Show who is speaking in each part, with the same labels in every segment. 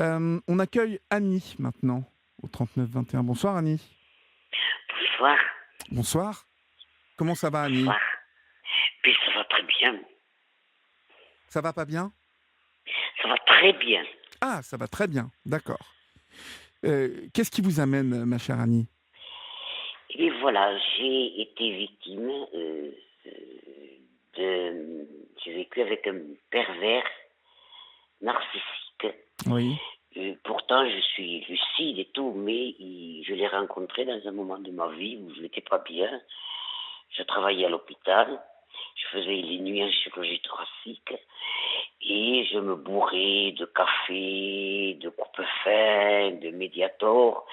Speaker 1: On accueille Annie maintenant au 39 21. Bonsoir Annie.
Speaker 2: Bonsoir,
Speaker 1: Bonsoir. Comment ça va Annie?
Speaker 2: bonsoir. Puis ça va très bien.
Speaker 1: Ça va pas bien?
Speaker 2: Ça va très bien.
Speaker 1: Ah, ça va très bien, d'accord. Qu'est-ce qui vous amène, ma chère Annie?
Speaker 2: Et voilà, j'ai été victime de... J'ai vécu avec un pervers narcissique.
Speaker 1: Oui.
Speaker 2: Pourtant, je suis lucide et tout, mais je l'ai rencontré dans un moment de ma vie où je n'étais pas bien. Je travaillais à l'hôpital, je faisais les nuits en chirurgie thoracique et je me bourrais de café, de coupe-faim, de Mediator.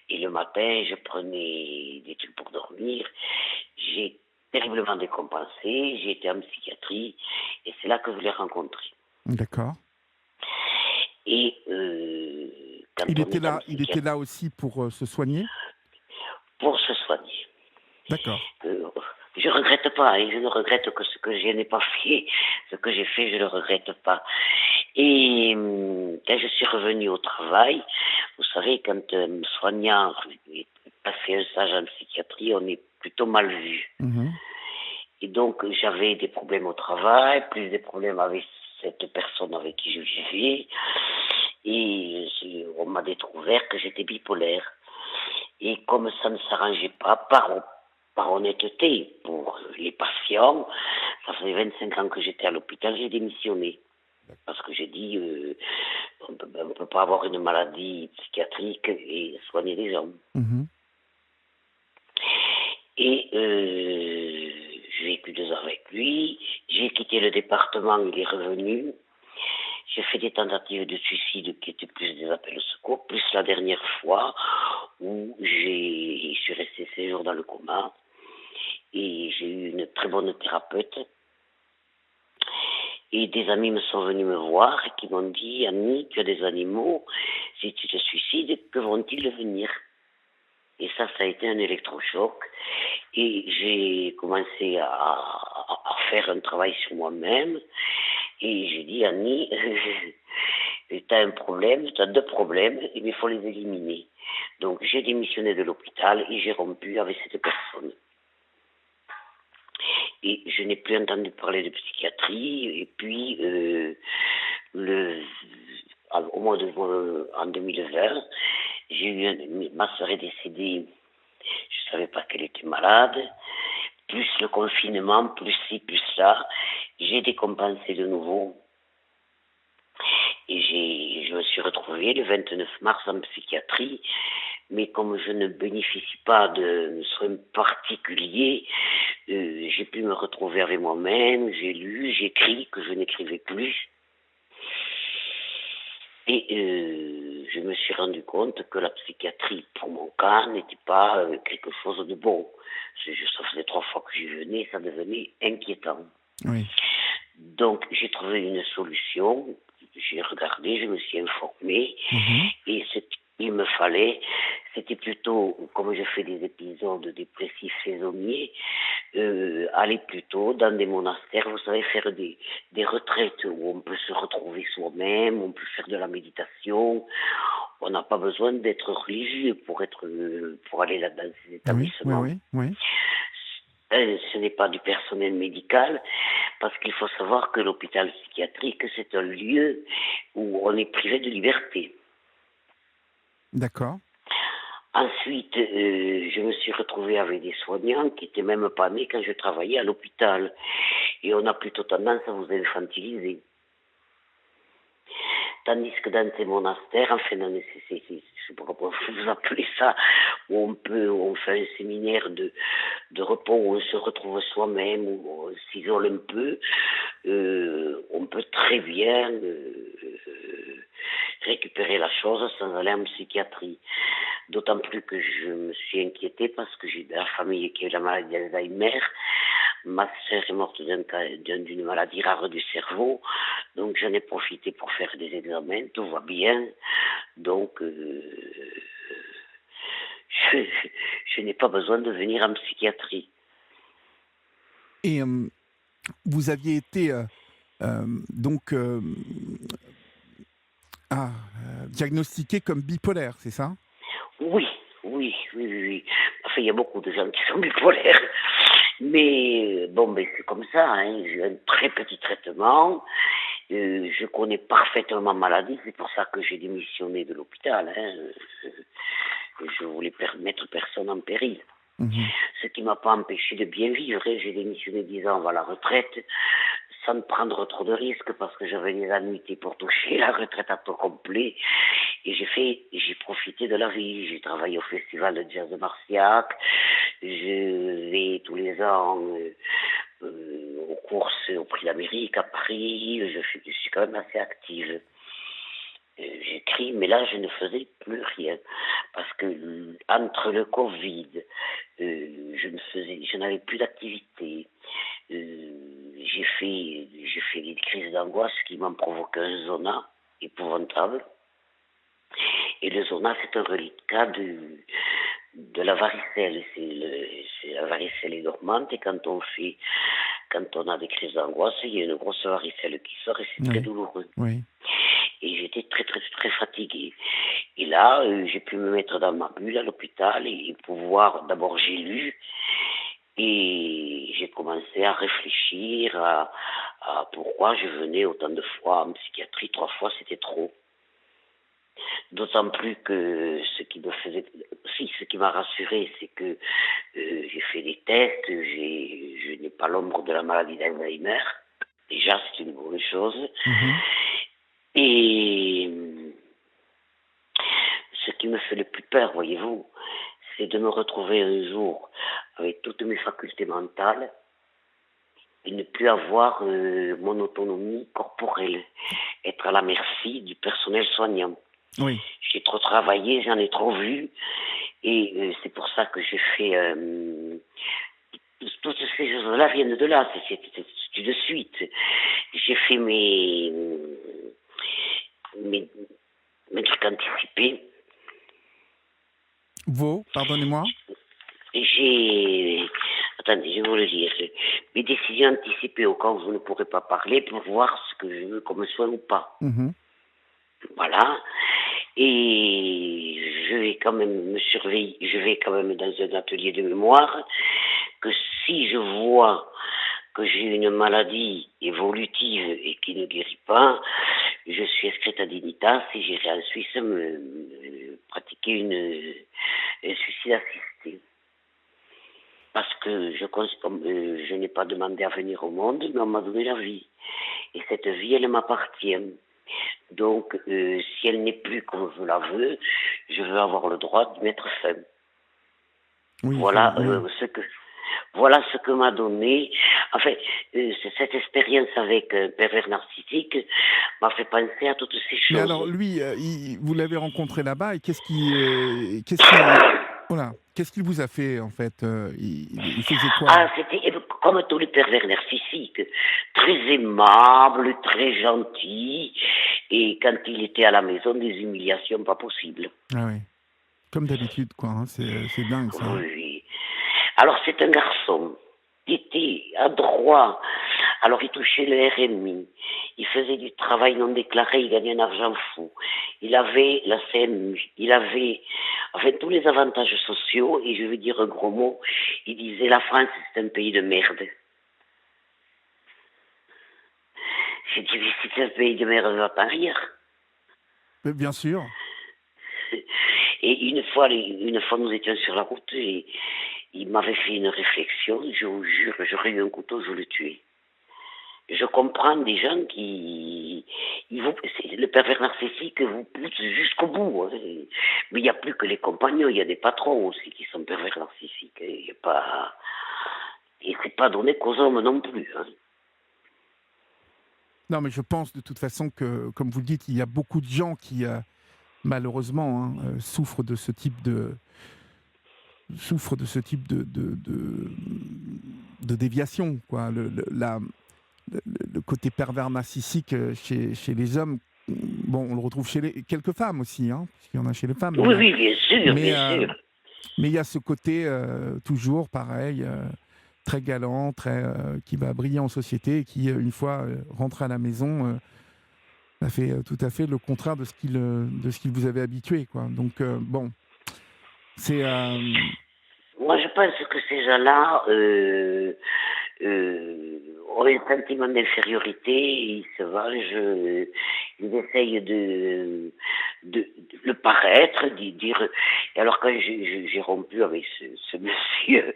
Speaker 2: Et le matin, je prenais des trucs pour dormir. J'ai terriblement décompensé, j'ai été en psychiatrie et c'est là que je l'ai rencontré.
Speaker 1: D'accord.
Speaker 2: Et quand
Speaker 1: Il
Speaker 2: on
Speaker 1: était
Speaker 2: est en
Speaker 1: là, il était
Speaker 2: psychiatrie,
Speaker 1: là aussi pour se soigner?
Speaker 2: pour se soigner,
Speaker 1: D'accord.
Speaker 2: euh, je regrette pas, et je ne regrette que ce que je n'ai pas fait. Ce que j'ai fait, je ne le regrette pas. Et quand je suis revenue au travail, vous savez, quand un soignant a fait un stage en psychiatrie, on est plutôt mal vu.
Speaker 1: Mhm.
Speaker 2: Et donc, j'avais des problèmes au travail, plus des problèmes avec cette personne avec qui je vivais. Et on m'a découvert que j'étais bipolaire. Et comme ça ne s'arrangeait pas, par honnêteté pour les patients, ça faisait 25 ans que j'étais à l'hôpital, j'ai démissionné. Parce que j'ai dit, on ne peut pas avoir une maladie psychiatrique et soigner les gens.
Speaker 1: Mhm.
Speaker 2: Et j'ai vécu 2 ans avec lui. J'ai quitté le département, il est revenu. J'ai fait des tentatives de suicide qui étaient plus des appels au secours, plus la dernière fois où je suis resté 6 jours dans le coma. Et j'ai eu une très bonne thérapeute. Et des amis me sont venus me voir et qui m'ont dit, Annie, tu as des animaux, si tu te suicides, que vont-ils devenir? Et ça a été un électrochoc. Et j'ai commencé à faire un travail sur moi-même. Et j'ai dit, Annie, tu as un problème, tu as 2 problèmes, et il faut les éliminer. Donc j'ai démissionné de l'hôpital et j'ai rompu avec cette personne. Et je n'ai plus entendu parler de psychiatrie. Et puis, au mois de en 2020, j'ai eu ma sœur est décédée. Je ne savais pas qu'elle était malade. Plus le confinement, plus ci, plus ça. J'ai décompensé de nouveau. Et je me suis retrouvée le 29 mars en psychiatrie. Mais comme je ne bénéficie pas de soins particuliers, j'ai pu me retrouver avec moi-même. J'ai lu, j'écris, que je n'écrivais plus. Et je me suis rendu compte que la psychiatrie, pour mon cas, n'était pas quelque chose de bon. Ça faisait 3 fois que j'y venais, ça devenait inquiétant.
Speaker 1: Oui.
Speaker 2: Donc, j'ai trouvé une solution. J'ai regardé, je me suis informé.
Speaker 1: Mhm.
Speaker 2: Et ce qu'il me fallait, c'était plutôt, comme je fais des épisodes dépressifs saisonniers, aller plutôt dans des monastères, vous savez, faire des retraites où on peut se retrouver soi-même, on peut faire de la méditation. On n'a pas besoin d'être religieux pour aller là dans ces
Speaker 1: Oui, oui,
Speaker 2: établissements.
Speaker 1: oui, oui.
Speaker 2: Ce n'est pas du personnel médical, parce qu'il faut savoir que l'hôpital psychiatrique, c'est un lieu où on est privé de liberté.
Speaker 1: D'accord.
Speaker 2: Ensuite, je me suis retrouvée avec des soignants qui étaient même pas nés quand je travaillais à l'hôpital. Et on a plutôt tendance à vous infantiliser. Tandis que dans ces monastères, enfin, je ne sais pas comment vous appelez ça, où on fait un séminaire de repos, où on se retrouve soi-même, où on s'isole un peu, on peut très bien récupérer la chose sans aller en psychiatrie. D'autant plus que je me suis inquiétée parce que j'ai de la famille qui a la maladie d'Alzheimer. Ma sœur est morte d'une maladie rare du cerveau, donc j'en ai profité pour faire des examens, tout va bien. Donc, je, je n'ai pas besoin de venir en psychiatrie.
Speaker 1: Et vous aviez été donc diagnostiqué comme bipolaire, c'est ça?
Speaker 2: Oui, oui, oui, oui, oui. Enfin, il y a beaucoup de gens qui sont bipolaires. Mais bon, ben, c'est comme ça, hein. J'ai un très petit traitement. Je connais parfaitement ma maladie, c'est pour ça que j'ai démissionné de l'hôpital. Hein. Je voulais mettre personne en péril.
Speaker 1: Mhm.
Speaker 2: Ce qui m'a pas empêché de bien vivre. Hein. J'ai démissionné 10 ans avant la retraite, sans prendre trop de risques, parce que j'avais des annuités pour toucher la retraite à taux complet. Et j'ai profité de la vie. J'ai travaillé au festival de jazz de Marciac. Je vais tous les ans aux courses au Prix d'Amérique, à Paris. Je suis quand même assez active. J'écris, mais là, je ne faisais plus rien. Parce que entre le Covid, je n'avais plus d'activité. J'ai fait des crises d'angoisse qui m'ont provoqué un zona épouvantable. Et le zona, c'est un reliquat de la varicelle. C'est la varicelle est dormante et quand on a des crises d'angoisse, il y a une grosse varicelle qui sort et c'est très
Speaker 1: Oui,
Speaker 2: douloureux.
Speaker 1: oui.
Speaker 2: Et j'étais très, très, très fatiguée. Et là, j'ai pu me mettre dans ma bulle à l'hôpital et pouvoir, d'abord j'ai lu et j'ai commencé à réfléchir à pourquoi je venais autant de fois en psychiatrie. 3 fois, c'était trop. D'autant plus que ce qui m'a rassuré, c'est que j'ai fait des tests, je n'ai pas l'ombre de la maladie d'Alzheimer. Déjà, c'est une bonne chose.
Speaker 1: Mhm.
Speaker 2: Et ce qui me fait le plus peur, voyez-vous, c'est de me retrouver un jour avec toutes mes facultés mentales et ne plus avoir mon autonomie corporelle, être à la merci du personnel soignant.
Speaker 1: Oui.
Speaker 2: J'ai trop travaillé, j'en ai trop vu, et c'est pour ça que j'ai fait... toutes ces choses-là viennent de là, c'est de suite. J'ai fait mes trucs anticipés.
Speaker 1: Pardonnez-moi.
Speaker 2: Attendez, je vais vous le dire. Mes décisions anticipées au cas où je ne pourrais pas parler pour voir ce que je veux comme soin ou pas.
Speaker 1: Mhm.
Speaker 2: Voilà. Et je vais quand même me surveiller, je vais quand même dans un atelier de mémoire, que si je vois que j'ai une maladie évolutive et qui ne guérit pas, je suis inscrite à Dignitas et j'irai en Suisse pratiquer un suicide assisté. Parce que je n'ai pas demandé à venir au monde, mais on m'a donné la vie. Et cette vie, elle m'appartient. Donc, si elle n'est plus comme je la veux, je veux avoir le droit de mettre fin.
Speaker 1: Oui,
Speaker 2: Voilà
Speaker 1: oui.
Speaker 2: voilà ce que m'a donné. En fait, cette expérience avec un pervers narcissique m'a fait penser à toutes ces
Speaker 1: Mais alors,
Speaker 2: choses.
Speaker 1: lui, vous l'avez rencontré là-bas et qu'est-ce qu'il vous a fait en fait? Il faisait quoi?
Speaker 2: Ah, c'était comme tous les pervers narcissiques, très aimable, très gentil, et quand il était à la maison, des humiliations pas possibles.
Speaker 1: Ah oui, comme d'habitude, quoi. Hein, c'est dingue ça.
Speaker 2: Oui. Alors c'est un garçon qui était adroit. Alors il touchait le RMI, il faisait du travail non déclaré, il gagnait un argent fou. Il avait la CMU, il avait enfin tous les avantages sociaux, et je vais dire un gros mot, il disait la France c'est un pays de merde. J'ai dit mais si c'est un pays de merde, on va pas rire.
Speaker 1: Bien sûr.
Speaker 2: Et une fois nous étions sur la route et il m'avait fait une réflexion, je vous jure, j'aurais eu un couteau, je le tuais. Je comprends des gens c'est le pervers narcissique vous pousse jusqu'au bout. Hein. Mais il n'y a plus que les compagnons, il y a des patrons aussi qui sont pervers narcissiques. Et c'est pas donné qu'aux hommes non plus. Hein.
Speaker 1: Non, mais je pense de toute façon que, comme vous le dites, il y a beaucoup de gens qui, malheureusement, hein, souffrent de ce type de déviation, quoi. Le côté pervers narcissique chez les hommes, bon, on le retrouve chez quelques femmes aussi, hein, parce qu'il y en a chez les femmes.
Speaker 2: Oui, oui, bien sûr,
Speaker 1: mais,
Speaker 2: bien sûr.
Speaker 1: mais il y a ce côté toujours pareil, très galant, qui va briller en société, et qui, une fois rentré à la maison, Ça fait tout à fait le contraire de ce qu'il vous avait habitué, quoi. Donc, bon, c'est...
Speaker 2: Moi, je pense que ces gens-là ont un sentiment d'infériorité, ils se vengent, ils essayent de le paraître, d'y dire. Et alors, quand j'ai rompu avec ce monsieur,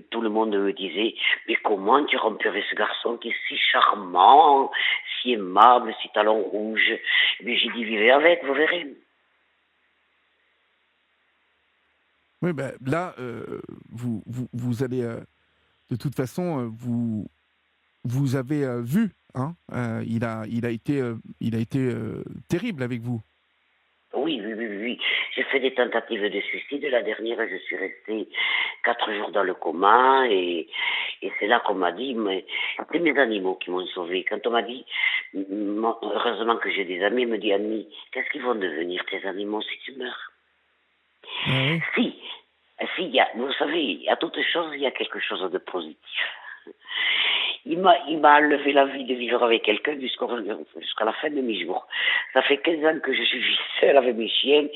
Speaker 2: tout le monde me disait, mais comment tu as rompu avec ce garçon qui est si charmant, si aimable, si talons rouges? Mais j'ai dit, vivez avec, vous verrez.
Speaker 1: oui, ben, là, vous allez... de toute façon, vous avez vu, hein, il a été terrible avec vous.
Speaker 2: Oui, oui, oui, oui, oui. J'ai fait des tentatives de suicide. La dernière, je suis restée 4 jours dans le coma et c'est là qu'on m'a dit, mais c'est mes animaux qui m'ont sauvé. Quand on m'a dit, heureusement que j'ai des amis, il me dit, Annie, qu'est-ce qu'ils vont devenir tes animaux si tu meurs?
Speaker 1: Ah oui.
Speaker 2: Si, si, vous savez, à toute chose, il y a quelque chose de positif. Il m'a enlevé la vie de vivre avec quelqu'un jusqu'à la fin de mes jours. Ça fait 15 ans que je suis seule avec mes chiens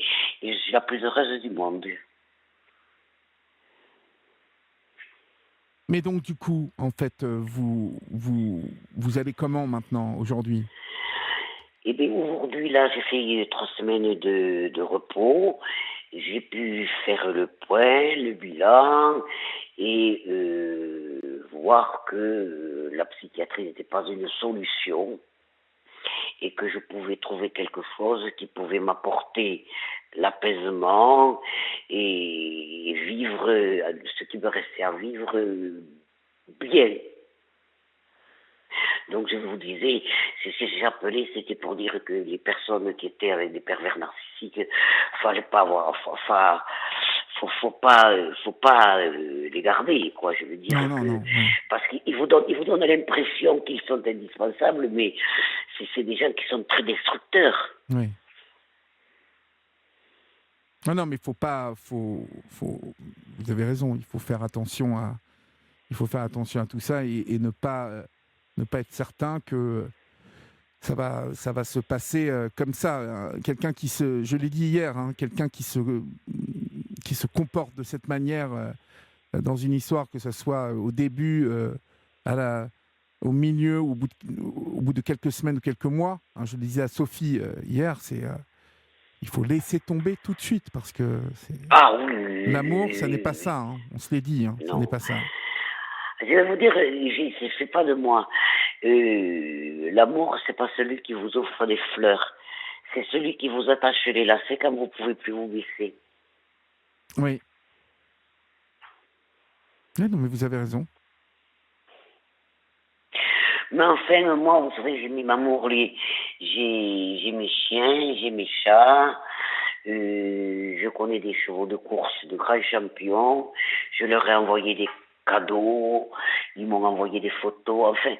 Speaker 2: et je suis la plus heureuse du monde.
Speaker 1: Mais donc, du coup, en fait, vous allez comment maintenant, aujourd'hui?
Speaker 2: Et bien aujourd'hui, là, j'ai fait 3 semaines de repos. J'ai pu faire le point, le bilan et voir que la psychiatrie n'était pas une solution et que je pouvais trouver quelque chose qui pouvait m'apporter l'apaisement et vivre ce qui me restait à vivre bien. Donc je vous disais, si j'appelais, c'était pour dire que les personnes qui étaient avec des pervers narcissiques, fallait pas avoir, faut pas les garder, quoi. Je veux dire
Speaker 1: Non, non,
Speaker 2: que
Speaker 1: non, oui.
Speaker 2: parce qu'ils vous donnent l'impression qu'ils sont indispensables, mais c'est des gens qui sont très destructeurs.
Speaker 1: Oui. Non, non, mais vous avez raison, il faut faire attention à tout ça et ne pas être certain que ça va se passer comme ça. Quelqu'un je l'ai dit hier, hein, quelqu'un qui se comporte de cette manière dans une histoire, que ce soit au début, à la, au milieu, au bout de quelques semaines ou quelques mois. Hein, je le disais à Sophie hier, il faut laisser tomber tout de suite parce que
Speaker 2: Ah oui, oui,
Speaker 1: l'amour, ça n'est
Speaker 2: oui,
Speaker 1: pas
Speaker 2: oui,
Speaker 1: ça. Hein, on se l'est dit, hein,
Speaker 2: oui.
Speaker 1: ça n'est
Speaker 2: Non.
Speaker 1: pas ça.
Speaker 2: Je vais vous dire, c'est pas de moi. L'amour, c'est pas celui qui vous offre des fleurs. C'est celui qui vous attache les lacets quand vous pouvez plus vous baisser.
Speaker 1: Oui. Oui, non, mais vous avez raison.
Speaker 2: Mais enfin, moi, vous savez, j'ai mis m'amour, j'ai mes chiens, j'ai mes chats, je connais des chevaux de course, de grands champions, je leur ai envoyé des cadeaux, ils m'ont envoyé des photos, enfin,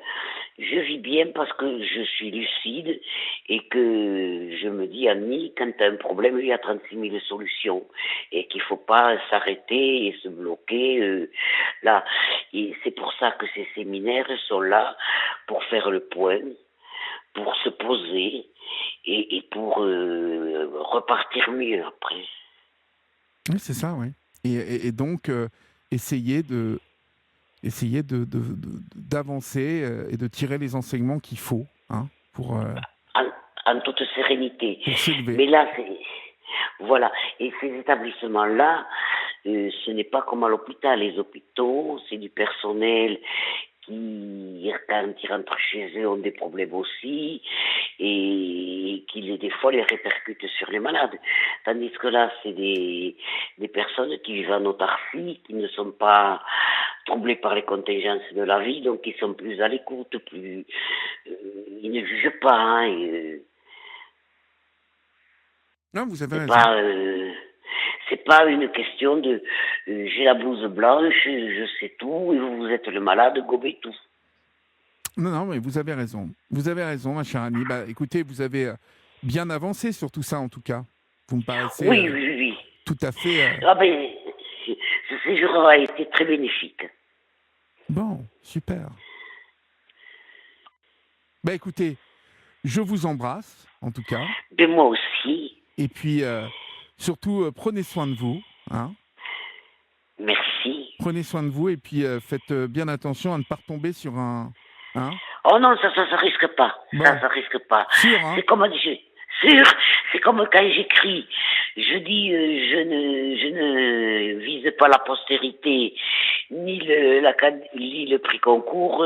Speaker 2: je vis bien parce que je suis lucide et que je me dis, Annie, quand tu as un problème, il y a 36 000 solutions et qu'il ne faut pas s'arrêter et se bloquer là. Et c'est pour ça que ces séminaires sont là pour faire le point, pour se poser et pour repartir mieux après.
Speaker 1: Oui, c'est ça, oui. Et donc, essayer de, d'avancer et de tirer les enseignements qu'il faut, hein,
Speaker 2: En, en toute sérénité.
Speaker 1: pour s'élever.
Speaker 2: Mais là, voilà. Et ces établissements-là, ce n'est pas comme à l'hôpital. Les hôpitaux, c'est du personnel qui, quand ils rentrent chez eux, ont des problèmes aussi et qui, des fois, les répercutent sur les malades. Tandis que là, c'est des personnes qui vivent en autarcie, qui ne sont pas troublées par les contingences de la vie, donc ils sont plus à l'écoute, plus... ils ne jugent pas, hein,
Speaker 1: Non, vous avez
Speaker 2: c'est
Speaker 1: raison.
Speaker 2: pas... c'est pas une question de j'ai la blouse blanche, je sais tout, et vous êtes le malade, gobez tout.
Speaker 1: Non, non, mais vous avez raison. Vous avez raison, ma chère Annie. Bah, écoutez, vous avez bien avancé sur tout ça, en tout cas. Vous me paraissez
Speaker 2: Oui, oui, oui.
Speaker 1: tout à fait...
Speaker 2: Ah ben, ce séjour a été très bénéfique.
Speaker 1: Bon, super. Bah, écoutez, Je vous embrasse, en tout cas.
Speaker 2: De moi aussi.
Speaker 1: Et puis, surtout, prenez soin de vous. Hein.
Speaker 2: Merci.
Speaker 1: Prenez soin de vous et puis faites bien attention à ne pas retomber sur un... Hein.
Speaker 2: Oh non, ça risque pas.
Speaker 1: Bon.
Speaker 2: Ça risque pas.
Speaker 1: Sûr, hein.
Speaker 2: C'est comme sûr, c'est comme quand j'écris. Je dis, je ne vise pas la postérité, ni le prix concours.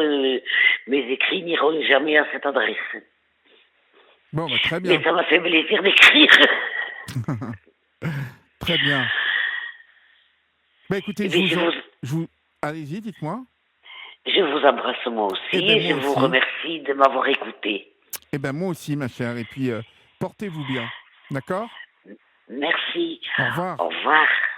Speaker 2: Mes écrits n'iront jamais à cette adresse.
Speaker 1: Bon, bah, très bien.
Speaker 2: Mais ça m'a fait plaisir d'écrire.
Speaker 1: Très bien. Bah, écoutez, allez-y, dites-moi.
Speaker 2: Je vous embrasse moi aussi et je vous remercie de m'avoir écouté.
Speaker 1: Eh bien, moi aussi, ma chère. Et puis, portez-vous bien. D'accord ?
Speaker 2: Merci.
Speaker 1: Au revoir.
Speaker 2: Au revoir.